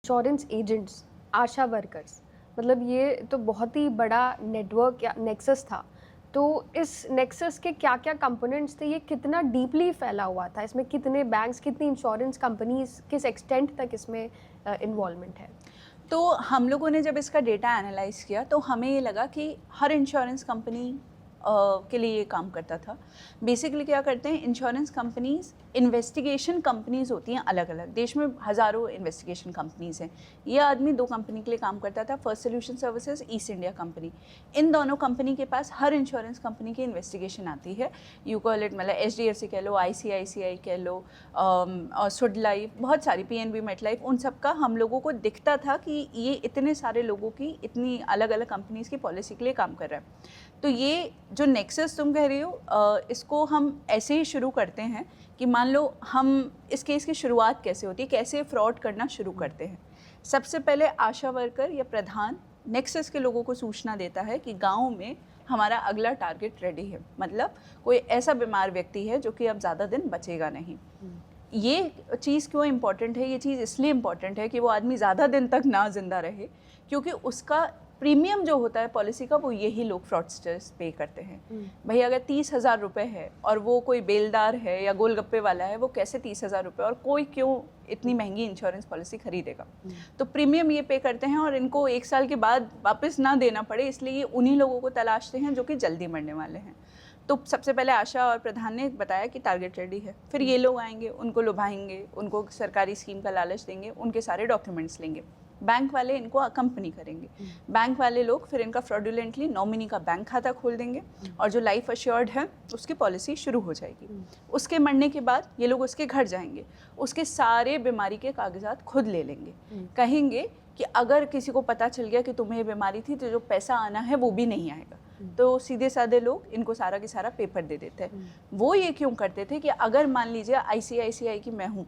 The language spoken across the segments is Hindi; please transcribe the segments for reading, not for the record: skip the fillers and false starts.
इंश्योरेंस एजेंट्स, आशा वर्कर्स, मतलब ये तो बहुत ही बड़ा नेटवर्क या नेक्सस था। तो इस नेक्सस के क्या-क्या कंपोनेंट्स थे? ये कितना डीपली फैला हुआ था? इसमें कितने बैंक्स, कितनी इंश्योरेंस कंपनीज़, किस एक्सटेंट तक इसमें इन्वॉल्वमेंट है? तो हम लोगों ने जब इसका डेटा एनालाइज़ किया तो हमें ये लगा कि हर इंश्योरेंस कंपनी के लिए ये काम करता था। बेसिकली क्या करते हैं इंश्योरेंस कंपनीज़, इन्वेस्टिगेशन कंपनीज़ होती हैं अलग-अलग। देश में हज़ारों इन्वेस्टिगेशन कंपनीज़ हैं। ये आदमी 2 कंपनी के लिए काम करता था, first solution services, East India company. इन दोनों कंपनी के पास हर इंश्योरेंस कंपनी की इन्वेस्टिगेशन आती है। यू कॉल इट मतलब एचडीएफसी कह लो, आईसीआईसीआई कह लो, और सुड लाइफ, बहुत सारी पीएनबी, मेट लाइफ, उन सब का हम लोगों को दिखता था कि ये इतने सारे लोगों की इतनी अलग-अलग कंपनीज़ की पॉलिसी के लिए काम कर रहा है। तो ये जो नेक्सस तुम कह रही हो, इसको हम ऐसे ही शुरू करते हैं कि मान लो हम इस केस की शुरुआत कैसे होती है, कैसे फ्रॉड करना शुरू करते हैं। सबसे पहले आशा वर्कर या प्रधान नेक्सस के लोगों को सूचना देता है कि गांव में हमारा अगला टारगेट रेडी है, मतलब कोई ऐसा बीमार व्यक्ति है जो कि अब ज़्यादा दिन बचेगा नहीं। ये चीज़ क्यों इम्पॉर्टेंट है? ये चीज़ इसलिए इम्पॉर्टेंट है कि वो आदमी ज़्यादा दिन तक ना जिंदा रहे, क्योंकि उसका प्रीमियम जो होता है पॉलिसी का वो यही लोग फ्रॉडस्टर्स पे करते हैं। भाई अगर 30,000 रुपये है और वो कोई बेलदार है या गोलगप्पे वाला है, वो कैसे 30,000 रुपये और कोई क्यों इतनी महंगी इंश्योरेंस पॉलिसी खरीदेगा? तो प्रीमियम ये पे करते हैं और इनको 1 साल के बाद वापस ना देना पड़े, इसलिए ये उन्हीं लोगों को तलाशते हैं जो कि जल्दी मरने वाले हैं। तो सबसे पहले आशा और प्रधान ने बताया कि टारगेट रेडी है, फिर ये लोग आएंगे, उनको लुभाएंगे, उनको सरकारी स्कीम का लालच देंगे, उनके सारे डॉक्यूमेंट्स लेंगे। बैंक वाले इनको अकम्पनी करेंगे। बैंक वाले लोग फिर इनका फ्रॉडुलेंटली नॉमिनी का बैंक खाता खोल देंगे और जो लाइफ अश्योर्ड है उसकी पॉलिसी शुरू हो जाएगी। उसके मरने के बाद ये लोग उसके घर जाएंगे, उसके सारे बीमारी के कागजात खुद ले लेंगे। कहेंगे कि अगर किसी को पता चल गया कि तुम्हें ये बीमारी थी तो जो पैसा आना है वो भी नहीं आएगा। तो सीधे साधे लोग इनको सारा के सारा पेपर दे देते हैं। वो ये क्यों करते थे कि अगर मान लीजिए आईसीआईसीआई की मैं हूँ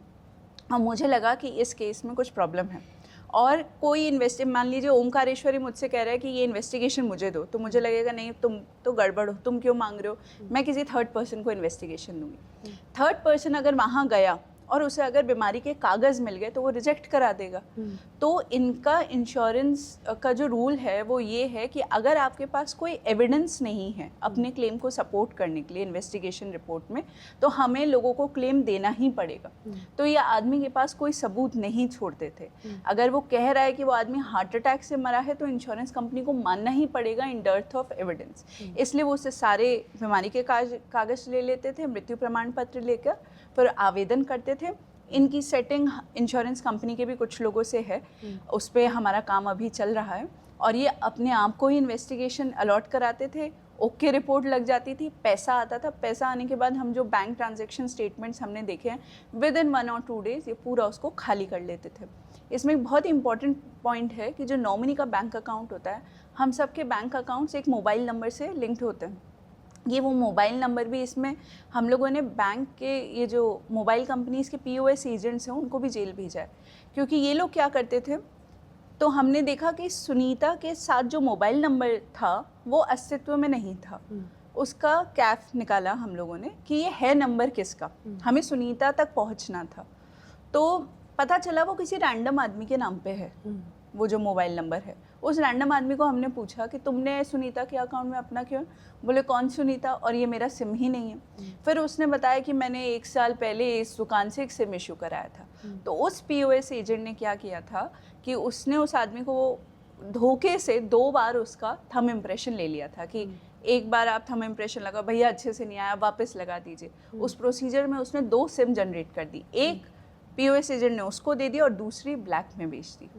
और मुझे लगा कि इस केस में कुछ प्रॉब्लम है और कोई मान लीजिए ओमकारेश्वरी मुझसे कह रहा है कि ये इन्वेस्टिगेशन मुझे दो, तो मुझे लगेगा नहीं तुम तो गड़बड़ हो, तुम क्यों मांग रहे हो, मैं किसी थर्ड पर्सन को इन्वेस्टिगेशन दूंगी। थर्ड पर्सन अगर वहाँ गया और उसे अगर बीमारी के कागज़ मिल गए तो वो रिजेक्ट करा देगा। तो इनका इंश्योरेंस का जो रूल है वो ये है कि अगर आपके पास कोई एविडेंस नहीं है अपने क्लेम को सपोर्ट करने के लिए इन्वेस्टिगेशन रिपोर्ट में, तो हमें लोगों को क्लेम देना ही पड़ेगा। तो ये आदमी के पास कोई सबूत नहीं छोड़ते थे। अगर वो कह रहा है कि वो आदमी हार्ट अटैक से मरा है तो इंश्योरेंस कंपनी को मानना ही पड़ेगा इन डर्थ ऑफ एविडेंस। इसलिए वो उससे सारे बीमारी के कागज़ ले लेते थे, मृत्यु प्रमाण पत्र लेकर फिर आवेदन करते थे। इनकी सेटिंग इंश्योरेंस कंपनी के भी कुछ लोगों से है, उस पर हमारा काम अभी चल रहा है। और ये अपने आप को ही इन्वेस्टिगेशन अलॉट कराते थे, ओके रिपोर्ट लग जाती थी, पैसा आता था। पैसा आने के बाद हम जो बैंक ट्रांजैक्शन स्टेटमेंट्स हमने देखे हैं, विद इन 1 और 2 डेज़ ये पूरा उसको खाली कर लेते थे। इसमें एक बहुत ही इंपॉर्टेंट पॉइंट है कि जो नॉमिनी का बैंक अकाउंट होता है, हम सबके बैंक अकाउंट्स एक मोबाइल नंबर से लिंक्ड होते हैं। ये वो मोबाइल नंबर भी, इसमें हम लोगों ने बैंक के ये जो मोबाइल कंपनीज़ के पीओएस एजेंट्स हैं उनको भी जेल भेजा है, क्योंकि ये लोग क्या करते थे। तो हमने देखा कि सुनीता के साथ जो मोबाइल नंबर था वो अस्तित्व में नहीं था। उसका कैफ निकाला हम लोगों ने कि ये है नंबर किसका, हमें सुनीता तक पहुंचना था। तो पता चला वो किसी रैंडम आदमी के नाम पे है, वो जो मोबाइल नंबर है। उस रैंडम आदमी को हमने पूछा कि तुमने सुनीता के अकाउंट में अपना क्यों, बोले कौन सुनीता, और ये मेरा सिम ही नहीं है। फिर उसने बताया कि मैंने 1 साल पहले इस दुकान से एक सिम इशू कराया था। तो उस पीओएस एजेंट ने क्या किया था कि उसने उस आदमी को धोखे से 2 बार उसका थंब इम्प्रेशन ले लिया था कि एक बार आप थंब इम्प्रेशन लगा, भैया अच्छे से नहीं आया, वापस लगा दीजिए। उस प्रोसीजर में उसने 2 सिम जनरेट कर दी, एक पीओएस एजेंट ने उसको दे दी और दूसरी ब्लैक में बेच दी।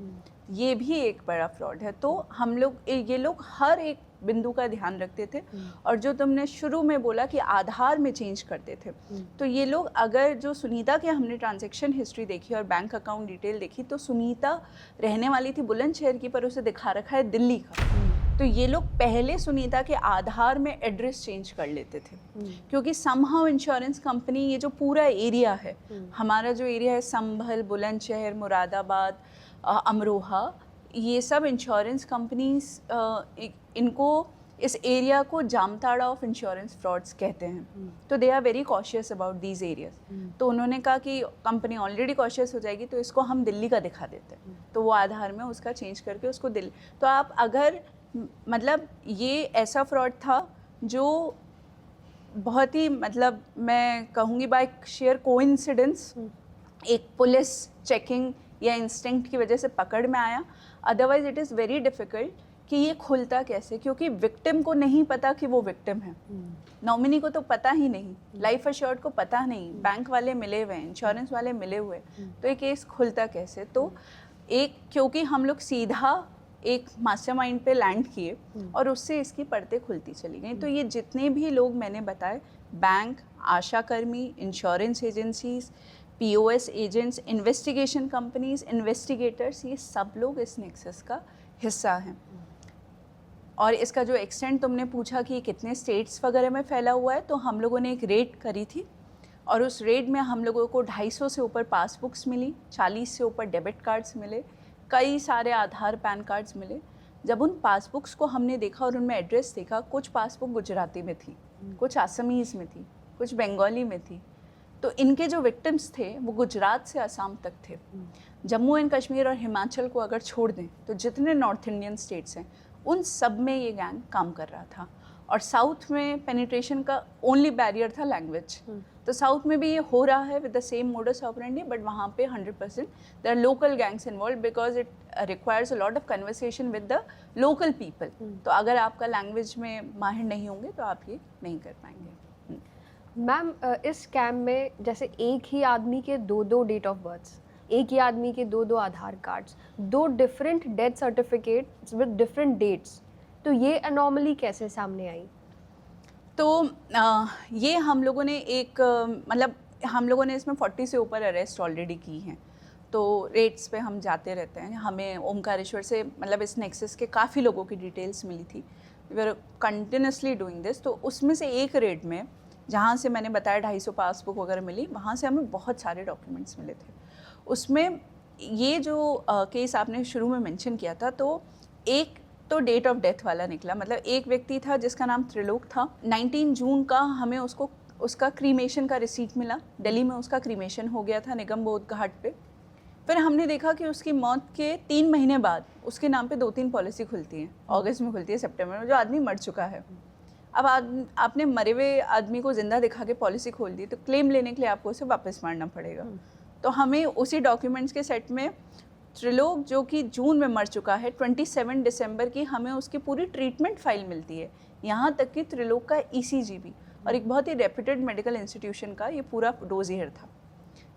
ये भी एक बड़ा फ्रॉड है। तो हम लोग ये लोग हर एक बिंदु का ध्यान रखते थे। और जो तुमने शुरू में बोला कि आधार में चेंज करते थे, तो ये लोग अगर जो सुनीता के हमने ट्रांजैक्शन हिस्ट्री देखी और बैंक अकाउंट डिटेल देखी, तो सुनीता रहने वाली थी बुलंदशहर की, पर उसे दिखा रखा है दिल्ली का। तो ये लोग पहले सुनीता के आधार में एड्रेस चेंज कर लेते थे, क्योंकि समहाउ इंश्योरेंस कंपनी, ये जो पूरा एरिया है, हमारा जो एरिया है संभल, बुलंदशहर, मुरादाबाद, अमरोहा, ये सब इंश्योरेंस कंपनीज इनको इस एरिया को जामताड़ा ऑफ इंश्योरेंस फ्रॉड्स कहते हैं। तो they are very cautious about these areas. तो उन्होंने कहा कि कंपनी ऑलरेडी कॉशियस हो जाएगी तो इसको हम दिल्ली का दिखा देते हैं। तो वो आधार में उसका चेंज करके उसको दिल्ली, तो आप अगर मतलब ये ऐसा फ्रॉड था जो बहुत ही मतलब मैं कहूँगी बाय शेयर कोइंसिडेंस एक पुलिस चेकिंग या इंस्टिंक्ट की वजह से पकड़ में आया। Otherwise it is very difficult कि ये खुलता कैसे, क्योंकि विक्टिम को नहीं पता कि वो विक्टिम है, नॉमिनी को तो पता ही नहीं, लाइफ अश्योर्ड को पता नहीं, बैंक वाले मिले हुए हैं, इंश्योरेंस वाले मिले हुए, तो ये केस खुलता कैसे। तो एक क्योंकि हम लोग सीधा एक मास्टरमाइंड पे लैंड किए और उससे इसकी परतें खुलती चली गई। तो ये जितने भी लोग मैंने बताए, बैंक, आशा कर्मी, insurance agencies, POS agents, investigation companies, investigators, ये सब लोग इस नेक्सस का हिस्सा हैं। और इसका जो एक्सटेंट तुमने पूछा कि कितने स्टेट्स वगैरह में फैला हुआ है, तो हम लोगों ने एक रेड करी थी और उस रेड में हम लोगों को 250 से ऊपर पासबुक्स मिली, 40 से ऊपर डेबिट कार्ड्स मिले, कई सारे आधार पैन कार्ड्स मिले। जब उन पासबुक्स को हमने देखा और उनमें एड्रेस देखा, कुछ पासबुक गुजराती में थी, कुछ असमीज़ में थी, कुछ बंगाली में थी। तो इनके जो विक्टिम्स थे वो गुजरात से असम तक थे। जम्मू एंड कश्मीर और हिमाचल को अगर छोड़ दें तो जितने नॉर्थ इंडियन स्टेट्स हैं उन सब में ये गैंग काम कर रहा था। और साउथ में पेनिट्रेशन का ओनली बैरियर था लैंग्वेज। तो साउथ में भी ये हो रहा है with the same modus operandi, but वहाँ पे 100% there are local gangs involve because it requires a lot of conversation with the local people. तो अगर आपका लैंग्वेज में माहिर नहीं होंगे तो आप ये नहीं कर पाएंगे। मैम, इस स्कैम में जैसे एक ही आदमी के दो डेट ऑफ बर्थ्स, एक ही आदमी के दो Aadhaar cards, 2 different death certificates with different dates, तो ये अनॉमली कैसे सामने आई? तो ये हम लोगों ने एक मतलब हम लोगों ने इसमें 40 से ऊपर अरेस्ट ऑलरेडी की हैं। तो रेट्स पे हम जाते रहते हैं। हमें ओमकारेश्वर से मतलब इस नेक्सस के काफ़ी लोगों की डिटेल्स मिली थी। We are continuously doing this. तो उसमें से एक रेट में जहाँ से मैंने बताया 250 पासबुक वगैरह मिली, वहाँ से हमें बहुत सारे डॉक्यूमेंट्स मिले थे। उसमें ये जो केस आपने शुरू में मेंशन किया था, तो एक तो डेट ऑफ डेथ वाला निकला। मतलब एक व्यक्ति था जिसका नाम त्रिलोक था। 19 जून का हमें उसका क्रीमेशन का रिसीट मिला। दिल्ली में उसका क्रीमेशन हो गया था निगम बोध घाट पे। फिर हमने देखा कि उसकी मौत के 3 महीने बाद उसके नाम पे 2-3 पॉलिसी खुलती हैं। अगस्त में खुलती है, सितंबर में, जो आदमी मर चुका है। अब आपने मरे हुए आदमी को जिंदा दिखा के पॉलिसी खोल दी, तो क्लेम लेने के लिए आपको उसे वापस मारना पड़ेगा। तो हमें उसी डॉक्यूमेंट्स के सेट में त्रिलोक, जो कि जून में मर चुका है, 27 दिसंबर की हमें उसकी पूरी ट्रीटमेंट फाइल मिलती है। यहाँ तक कि त्रिलोक का ECG भी, और एक बहुत ही रेप्यूटेड मेडिकल इंस्टीट्यूशन का ये पूरा डोजियर था।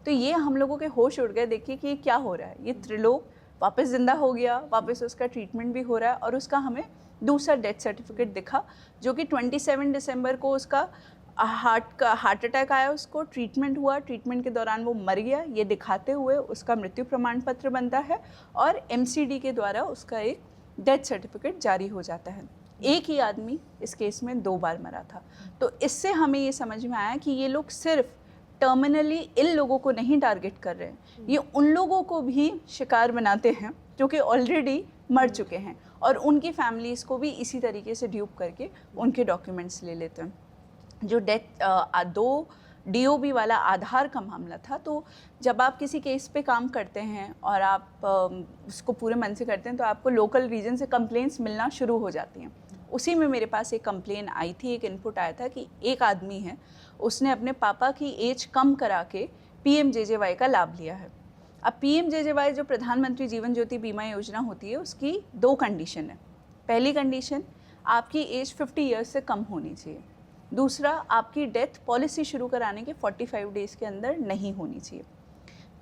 तो ये हम लोगों के होश उड़ गए, देखिए कि ये क्या हो रहा है। ये त्रिलोक वापस जिंदा हो गया, वापस उसका ट्रीटमेंट भी हो रहा है, और उसका हमें दूसरा डेथ सर्टिफिकेट दिखा जो कि 27 दिसंबर को उसका हार्ट अटैक आया, उसको ट्रीटमेंट हुआ, ट्रीटमेंट के दौरान वो मर गया। ये दिखाते हुए उसका मृत्यु प्रमाण पत्र बनता है और MCD के द्वारा उसका एक डेथ सर्टिफिकेट जारी हो जाता है। एक ही आदमी इस केस में 2 बार मरा था। तो इससे हमें ये समझ में आया कि ये लोग सिर्फ टर्मिनली इन लोगों को नहीं टारगेट कर रहे हैं, ये उन लोगों को भी शिकार बनाते हैं जो कि ऑलरेडी मर चुके हैं, और उनकी फैमिलीज़ को भी इसी तरीके से ड्यूप करके उनके डॉक्यूमेंट्स ले लेते हैं। जो डेथ 2 DOB वाला आधार का मामला था, तो जब आप किसी केस पे काम करते हैं और आप उसको पूरे मन से करते हैं तो आपको लोकल रीजन से कंप्लेंट्स मिलना शुरू हो जाती हैं। उसी में मेरे पास एक कंप्लेन आई थी, एक इनपुट आया था कि एक आदमी है, उसने अपने पापा की एज कम करा के PMJJY का लाभ लिया है। अब PMJJY जो प्रधानमंत्री जीवन ज्योति बीमा योजना होती है, उसकी 2 कंडीशन है। पहली कंडीशन, आपकी एज 50 ईयर्स से कम होनी चाहिए। दूसरा, आपकी डेथ पॉलिसी शुरू कराने के 45 डेज़ के अंदर नहीं होनी चाहिए।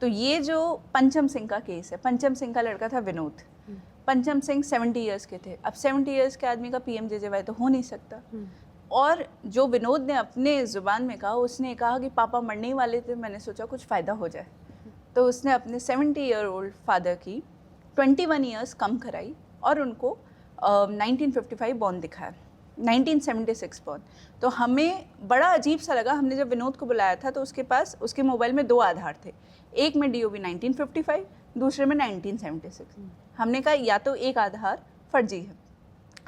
तो ये जो पंचम सिंह का केस है, पंचम सिंह का लड़का था विनोद। पंचम सिंह 70 ईयर्स के थे। अब 70 ईयर्स के आदमी का PMJJY तो हो नहीं सकता। और जो विनोद ने अपने ज़ुबान में कहा, उसने कहा कि पापा मरने ही वाले थे, मैंने सोचा कुछ फ़ायदा हो जाए। तो उसने अपने 70 ईयर ओल्ड फादर की 21 ईयर्स कम कराई और उनको 1955 बॉन्ड दिखाया, 1976 बॉन्ड। तो हमें बड़ा अजीब सा लगा। हमने जब विनोद को बुलाया था तो उसके पास उसके मोबाइल में 2 आधार थे, एक में DOB 1955, दूसरे में 1976। हमने कहा या तो एक आधार फर्जी है।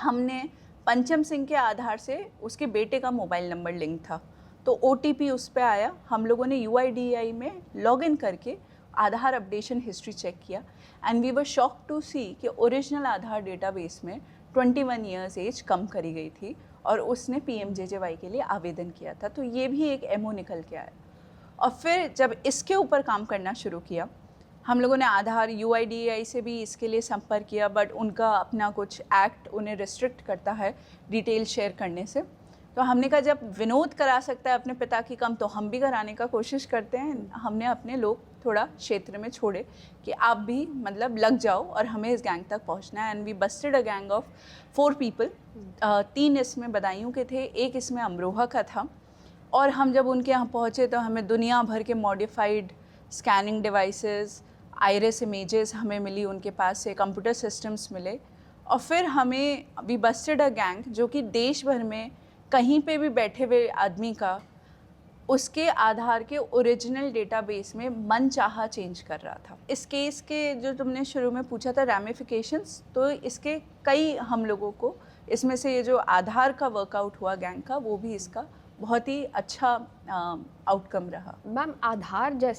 हमने पंचम सिंह के आधार से उसके बेटे का मोबाइल नंबर लिंक था, तो OTP उस पर आया। हम लोगों ने UIDAI में लॉगिन करके आधार अपडेशन हिस्ट्री चेक किया and we were shock to see कि ओरिजिनल आधार डेटाबेस में 21 ईयर्स एज कम करी गई थी और उसने PMJJY के लिए आवेदन किया था। तो ये भी एक MO निकल के आया। और फिर जब इसके ऊपर काम करना शुरू किया, हम लोगों ने आधार UIDAI से भी इसके लिए संपर्क किया, बट उनका अपना कुछ एक्ट उन्हें रिस्ट्रिक्ट करता है डिटेल शेयर करने से। तो हमने कहा जब विनोद करा सकता है अपने पिता की काम, तो हम भी कराने का कोशिश करते हैं। हमने अपने लोग थोड़ा क्षेत्र में छोड़े कि आप भी मतलब लग जाओ और हमें इस गैंग तक पहुंचना है। And we busted a gang of 4 people. 3 इसमें बदायूं के थे, 1 इसमें अमरोहा का था। और हम जब उनके यहाँ पहुँचे तो हमें दुनिया भर के modified scanning devices, iris images हमें मिली, उनके पास से कंप्यूटर सिस्टम्स मिले। और फिर हमें वी बस्टेड अ गैंग जो कि देश भर में कहीं पे भी बैठे हुए आदमी का उसके आधार के ओरिजिनल डेटाबेस में मनचाहा चेंज कर रहा था। इस केस के जो तुमने शुरू में पूछा था रैमिफिकेशंस, तो इसके कई हम लोगों को इसमें से ये जो आधार का वर्कआउट हुआ गैंग का, वो भी इसका बहुत ही अच्छा आउटकम रहा। मैम, आधार जैसे